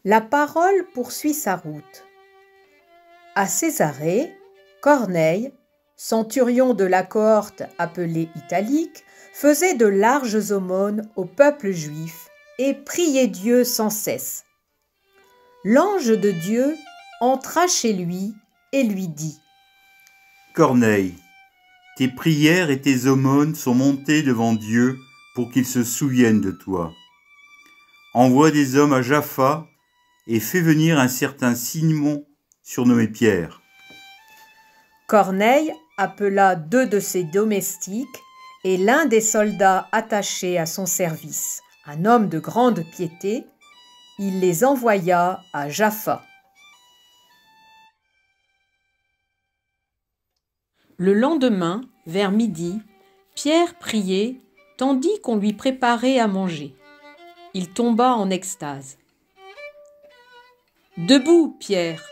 La parole poursuit sa route. À Césarée, Corneille, centurion de la cohorte appelée Italique, faisait de larges aumônes au peuple juif et priait Dieu sans cesse. L'ange de Dieu entra chez lui et lui dit : « Corneille, tes prières et tes aumônes sont montées devant Dieu pour qu'il se souvienne de toi. Envoie des hommes à Jaffa et fais venir un certain Simon surnommé Pierre. » Corneille appela 2 de ses domestiques et l'un des soldats attachés à son service, un homme de grande piété. Il les envoya à Jaffa. Le lendemain, vers midi, Pierre priait tandis qu'on lui préparait à manger. Il tomba en extase. « Debout, Pierre,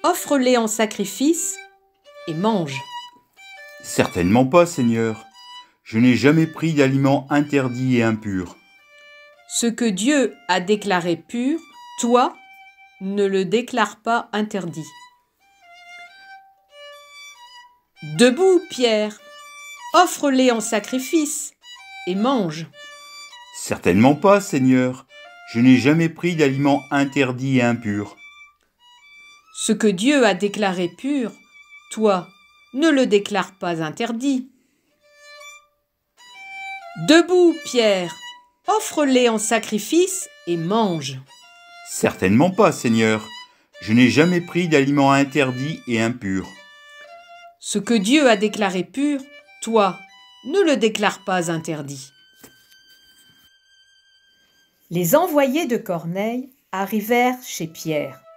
offre-les en sacrifice et mange. » « Certainement pas, Seigneur. Je n'ai jamais pris d'aliments interdits et impurs. » « Ce que Dieu a déclaré pur, toi, ne le déclare pas interdit. » « Debout, Pierre, offre-les en sacrifice et mange. » « Certainement pas, Seigneur. Je n'ai jamais pris d'aliments interdits et impurs. » « Ce que Dieu a déclaré pur, toi, ne le déclare pas interdit. » « Debout, Pierre, offre-les en sacrifice et mange. » « Certainement pas, Seigneur. Je n'ai jamais pris d'aliments interdits et impurs. » « Ce que Dieu a déclaré pur, toi, ne le déclare pas interdit. » Les envoyés de Corneille arrivèrent chez Pierre. «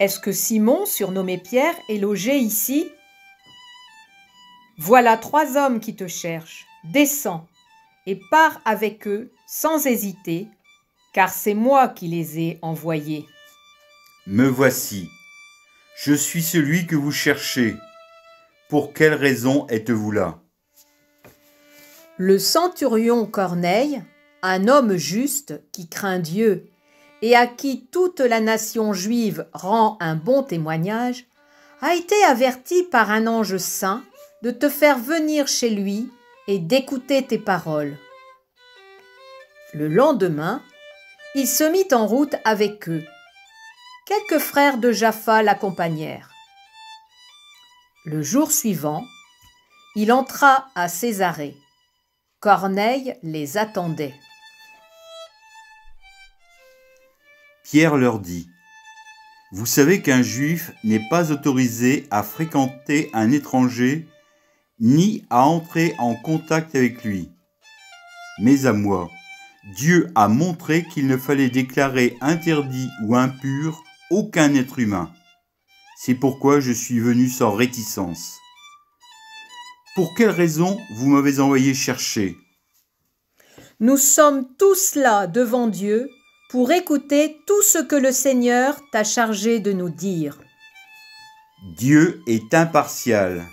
Est-ce que Simon, surnommé Pierre, est logé ici ? Voilà 3 hommes qui te cherchent. Descends et pars avec eux sans hésiter, car c'est moi qui les ai envoyés. » « Me voici. Je suis celui que vous cherchez. Pour quelle raison êtes-vous là ? » Le centurion Corneille, un homme juste qui craint Dieu et à qui toute la nation juive rend un bon témoignage, a été averti par un ange saint de te faire venir chez lui et d'écouter tes paroles. Le lendemain, il se mit en route avec eux. Quelques frères de Jaffa l'accompagnèrent. Le jour suivant, il entra à Césarée. Corneille les attendait. Pierre leur dit : « Vous savez qu'un juif n'est pas autorisé à fréquenter un étranger ni à entrer en contact avec lui. Mais à moi, Dieu a montré qu'il ne fallait déclarer interdit ou impur aucun être humain. C'est pourquoi je suis venu sans réticence. Pour quelle raison vous m'avez envoyé chercher ? Nous sommes tous là devant Dieu pour écouter tout ce que le Seigneur t'a chargé de nous dire. » Dieu est impartial.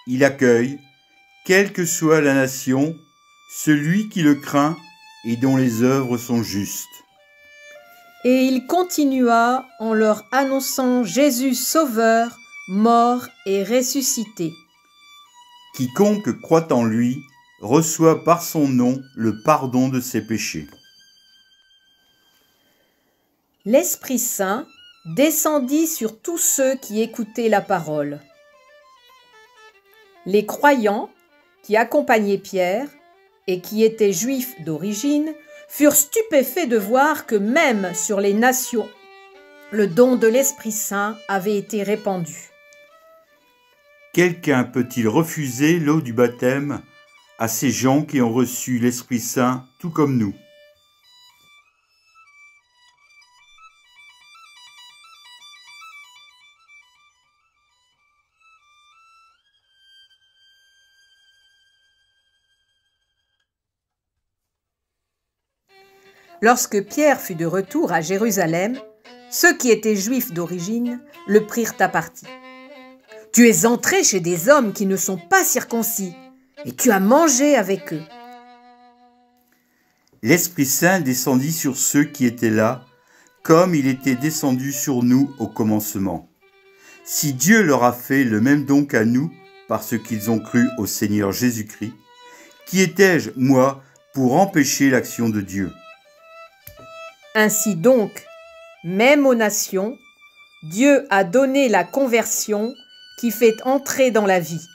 Il accueille, quelle que soit la nation, celui qui le craint et dont les œuvres sont justes. Et il continua en leur annonçant Jésus Sauveur, mort et ressuscité. Quiconque croit en lui reçoit par son nom le pardon de ses péchés. L'Esprit Saint descendit sur tous ceux qui écoutaient la parole. Les croyants qui accompagnaient Pierre et qui étaient juifs d'origine furent stupéfaits de voir que même sur les nations, le don de l'Esprit Saint avait été répandu. Quelqu'un peut-il refuser l'eau du baptême à ces gens qui ont reçu l'Esprit Saint tout comme nous ? Lorsque Pierre fut de retour à Jérusalem, ceux qui étaient juifs d'origine le prirent à partie. « Tu es entré chez des hommes qui ne sont pas circoncis et tu as mangé avec eux. L'Esprit Saint descendit sur ceux qui étaient là, comme il était descendu sur nous au commencement. Si Dieu leur a fait le même don qu'à nous, parce qu'ils ont cru au Seigneur Jésus-Christ, qui étais-je, moi, pour empêcher l'action de Dieu? Ainsi donc, même aux nations, Dieu a donné la conversion qui fait entrer dans la vie.